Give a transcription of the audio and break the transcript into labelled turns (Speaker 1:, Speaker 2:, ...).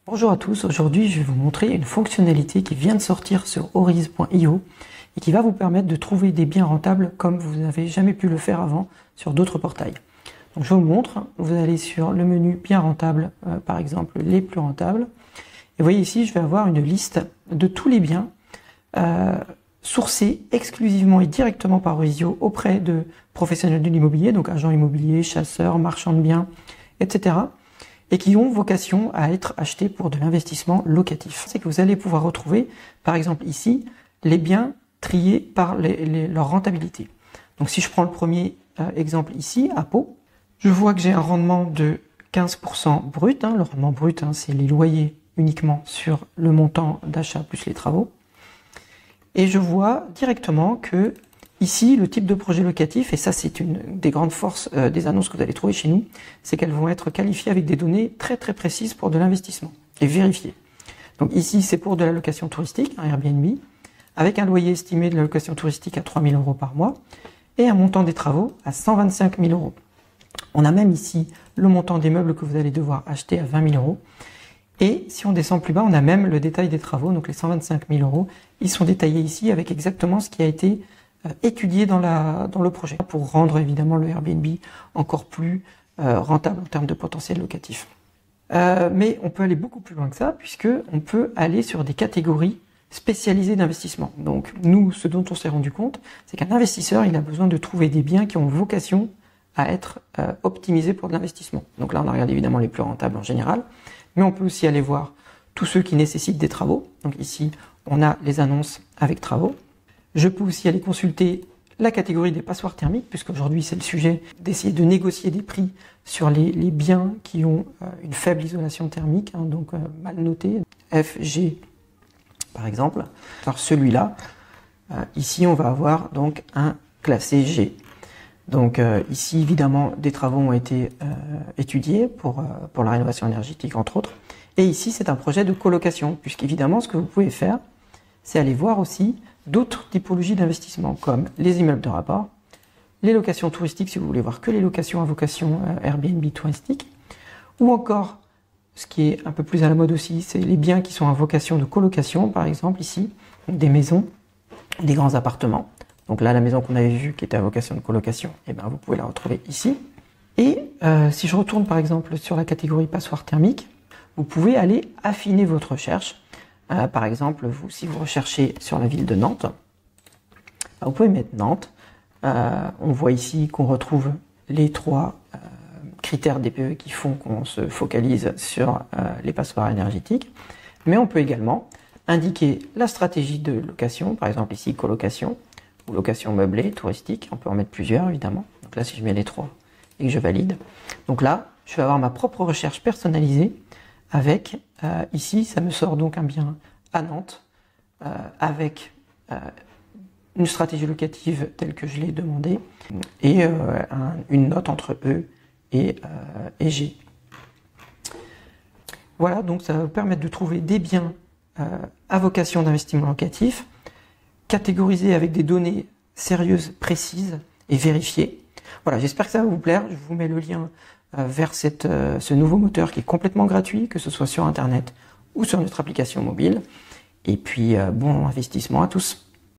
Speaker 1: Bonjour à tous, aujourd'hui je vais vous montrer une fonctionnalité qui vient de sortir sur Oriz.io et qui va vous permettre de trouver des biens rentables comme vous n'avez jamais pu le faire avant sur d'autres portails. Donc je vous montre, vous allez sur le menu biens rentables, par exemple les plus rentables, et vous voyez ici je vais avoir une liste de tous les biens sourcés exclusivement et directement par Oriz.io auprès de professionnels de l'immobilier, donc agents immobiliers, chasseurs, marchands de biens, etc. et qui ont vocation à être achetés pour de l'investissement locatif. C'est que vous allez pouvoir retrouver, par exemple ici, les biens triés par leur rentabilité. Donc si je prends le premier exemple ici, à Pau, je vois que j'ai un rendement de 15% brut. Le rendement brut, c'est les loyers uniquement sur le montant d'achat plus les travaux. Et je vois directement que ici, le type de projet locatif, et ça c'est une des grandes forces des annonces que vous allez trouver chez nous, c'est qu'elles vont être qualifiées avec des données très très précises pour de l'investissement et vérifiées. Donc ici c'est pour de la location touristique, un Airbnb, avec un loyer estimé de la location touristique à 3 000 € par mois et un montant des travaux à 125 000 €. On a même ici le montant des meubles que vous allez devoir acheter à 20 000 €. Et si on descend plus bas, on a même le détail des travaux, donc les 125 000 €, ils sont détaillés ici avec exactement ce qui a été étudié dans le projet pour rendre évidemment le Airbnb encore plus rentable en termes de potentiel locatif. Mais on peut aller beaucoup plus loin que ça puisque on peut aller sur des catégories spécialisées d'investissement. Donc nous, ce dont on s'est rendu compte, c'est qu'un investisseur, il a besoin de trouver des biens qui ont vocation à être optimisés pour de l'investissement. Donc là, on a regardé évidemment les plus rentables en général, mais on peut aussi aller voir tous ceux qui nécessitent des travaux. Donc ici, on a les annonces avec travaux. Je peux aussi aller consulter la catégorie des passoires thermiques, puisqu'aujourd'hui c'est le sujet d'essayer de négocier des prix sur les biens qui ont une faible isolation thermique, donc mal noté, F, G par exemple. Alors celui-là, ici on va avoir donc un classé G. Donc ici évidemment des travaux ont été étudiés pour la rénovation énergétique entre autres. Et ici c'est un projet de colocation, puisqu'évidemment ce que vous pouvez faire, c'est aller voir aussi d'autres typologies d'investissement comme les immeubles de rapport, les locations touristiques si vous voulez voir que les locations à vocation Airbnb touristique, ou encore, ce qui est un peu plus à la mode aussi, c'est les biens qui sont à vocation de colocation, par exemple ici, des maisons, des grands appartements. Donc là, la maison qu'on avait vue qui était à vocation de colocation, vous pouvez la retrouver ici. Et si je retourne par exemple sur la catégorie passoire thermique, vous pouvez aller affiner votre recherche. Par exemple, si vous recherchez sur la ville de Nantes, vous pouvez mettre Nantes. On voit ici qu'on retrouve les trois critères DPE qui font qu'on se focalise sur les passoires énergétiques. Mais on peut également indiquer la stratégie de location, par exemple ici colocation ou location meublée, touristique. On peut en mettre plusieurs évidemment. Donc là, si je mets les trois et que je valide, donc là, je vais avoir ma propre recherche personnalisée avec, ici, ça me sort donc un bien à Nantes, avec une stratégie locative telle que je l'ai demandé, et une note entre E et G. Voilà, donc ça va vous permettre de trouver des biens à vocation d'investissement locatif, catégorisés avec des données sérieuses, précises et vérifiées. Voilà, j'espère que ça va vous plaire. Je vous mets le lien vers ce nouveau moteur qui est complètement gratuit, que ce soit sur Internet ou sur notre application mobile. Et puis, bon investissement à tous.